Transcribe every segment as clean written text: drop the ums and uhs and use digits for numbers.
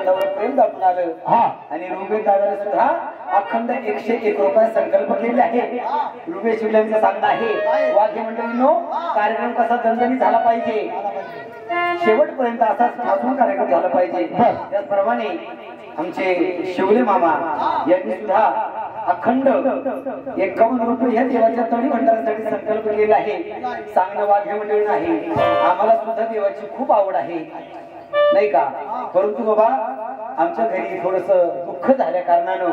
प्रेम दाखवून आलं आणि रुबे दादाने सुद्धा अखंड 101 रुपये संकल्प केले आहे. रुबे शिवल्यांचं सांगणं आहे वाघे मंडळींनो कार्यक्रम कसा दणदणीत झाला पाहिजे, शेवटपर्यंत असाच ठासून कार्यक्रम झाला पाहिजे. त्याचप्रमाणे आमचे शिवले मामा यांनी सुद्धा अखंड 51 रुपये या देवाच्या तळी भंडारासाठी संकल्प केला आहे. सांगणं वाघे मंडळी नाही, आम्हाला सुद्धा देवाची खूप आवड आहे नाही का. परंतु बाबा आमच्या घरी थोडस दुःख झाल्या कारणानं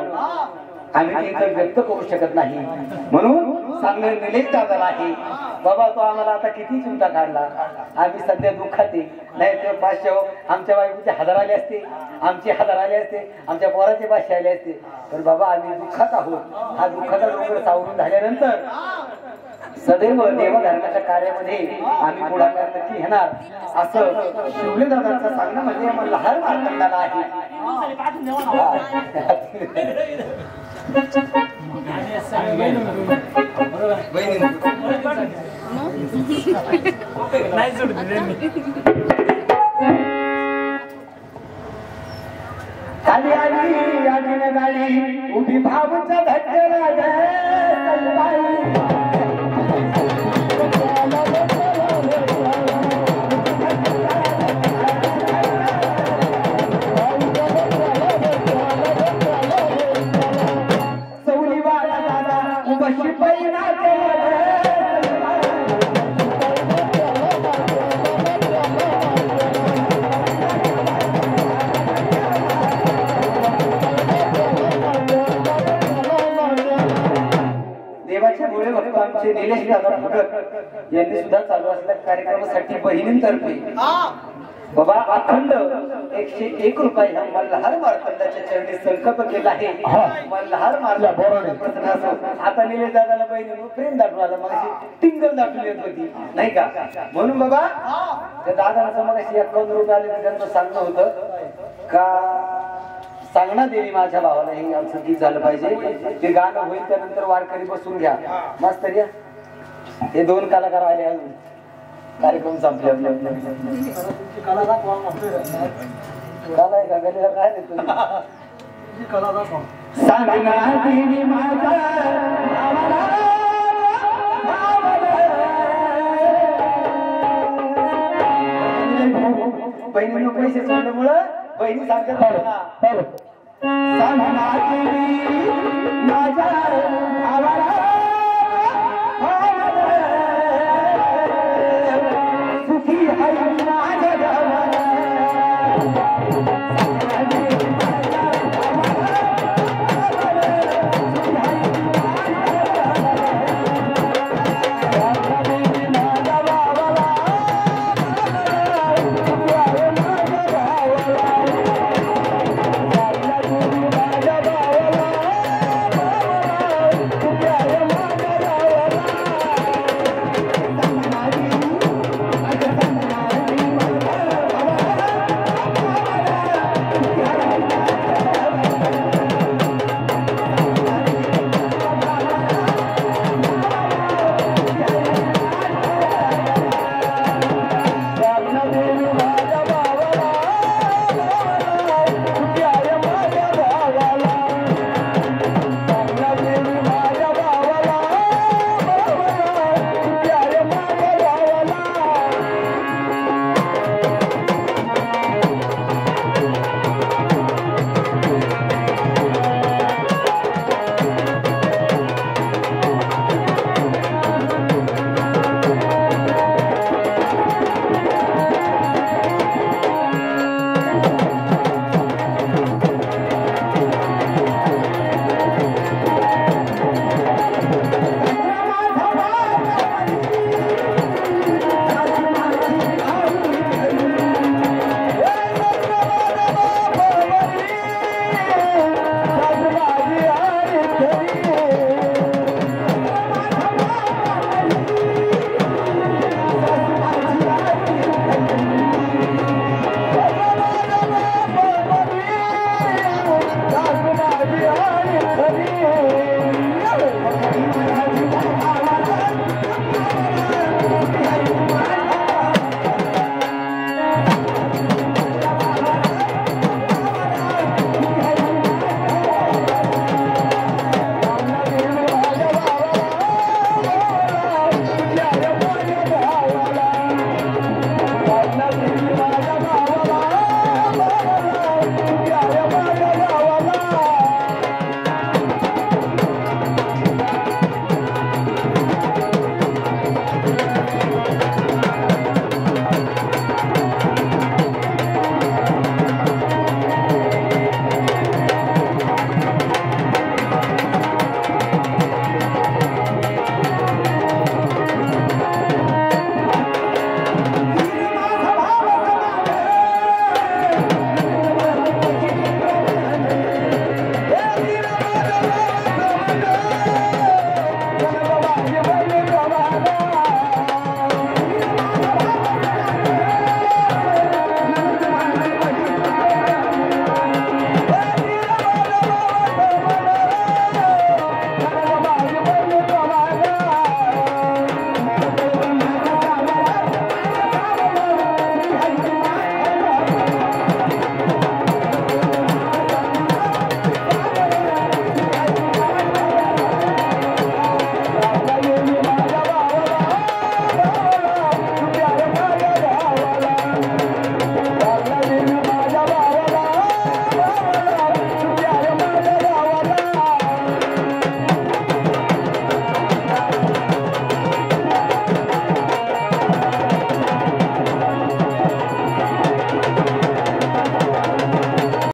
आम्ही ते इथं व्यक्त करू शकत नाही, म्हणून सांगणं निलेश दादाला आहे. बाबा तो आम्हाला आता किती चिंता काढला, आम्ही सध्या दुःखात आहे. नाही तर 500 आमच्या बायकोचे 1000 आले असते, आमचे 1000 आले असते, आमच्या पोराचे 500 आले असते. पण बाबा आम्ही दुःखात आहोत. हा दुःखाचा डोंगर सावरून झाल्यानंतर सदैव देवधर्माच्या कार्यामध्ये आम्ही पुढाकार नक्की घेणार असं शिवले दादांचं सांगणं म्हणजे आम्हाला लहान मार्तंडाला आहे. आली आली आली गाडी उभी भावचा धक्का आमचे निलेश दादा भगत यांनी सुद्धा चालू असलेल्या कार्यक्रमासाठी बहिणींतर्फे बाबा अखंड 101 रुपये ह्या मल्हार मार्तंडाच्या चरणी संकल्प केला आहे. मल्हार मारला आता निलेश दादाला बहिणी प्रेम दाखवून आलं, मग टिंगल दाखवून येत होती नाही का. म्हणून बाबा त्या दादाला मग 51 रुपये आले, त्यांचं सांगणं होतं का सांगणं देवी माझ्या भावाला हे आमचं गीत झालं पाहिजे. ते गाणं होईल त्यानंतर वारकरी बसून घ्या मस्त घ्या. हे 2 कलाकार आले अजून कार्यक्रम संपले. कला आहे का गलीला काय नाही तुम्ही सांगणं देवी माझ्या बहिणीनं पैसे सोडल्यामुळं बहिणी सांगत माझ्या भावाला